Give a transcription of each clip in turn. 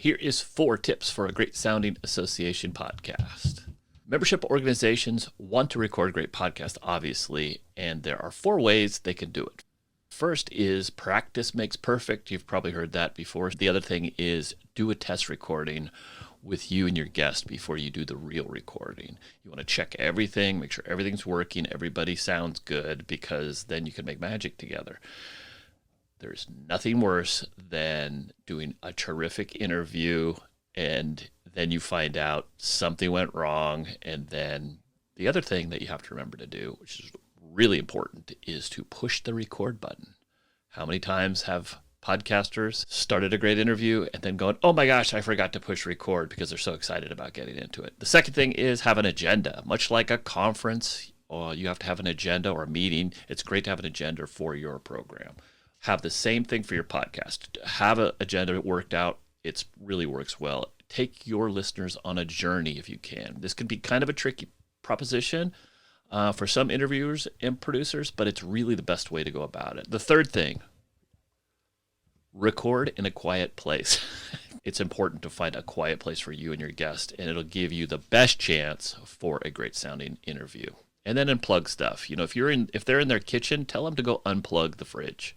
Here is 4 tips for a great sounding association podcast. Membership organizations want to record great podcasts, obviously, and there are 4 ways they can do it. First is practice makes perfect. You've probably heard that before. The other thing is do a test recording with you and your guest before you do the real recording. You want to check everything, make sure everything's working, everybody sounds good, because then you can make magic together. There's nothing worse than doing a terrific interview and then you find out something went wrong. And then the other thing that you have to remember to do, which is really important, is to push the record button. How many times have podcasters started a great interview and then going, oh my gosh, I forgot to push record, because they're so excited about getting into it. The second thing is have an agenda. Much like a conference, you have to have an agenda, or a meeting. It's great to have an agenda for your program. Have the same thing for your podcast. Have an agenda worked out. It really works well. Take your listeners on a journey if you can. This can be kind of a tricky proposition for some interviewers and producers, but it's really the best way to go about it. The third thing, record in a quiet place. It's important to find a quiet place for you and your guest, and it'll give you the best chance for a great sounding interview. And then unplug stuff. You know, if they're in their kitchen, tell them to go unplug the fridge.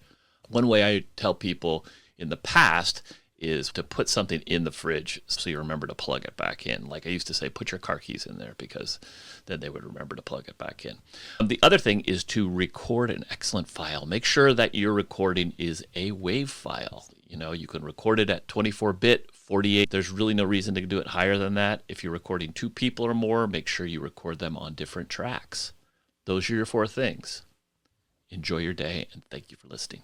One way I tell people in the past is to put something in the fridge so you remember to plug it back in. Like I used to say, put your car keys in there, because then they would remember to plug it back in. The other thing is to record an excellent file. Make sure that your recording is a WAV file. You know, you can record it at 24-bit, 48. There's really no reason to do it higher than that. If you're recording 2 people or more, make sure you record them on different tracks. Those are your 4 things. Enjoy your day, and thank you for listening.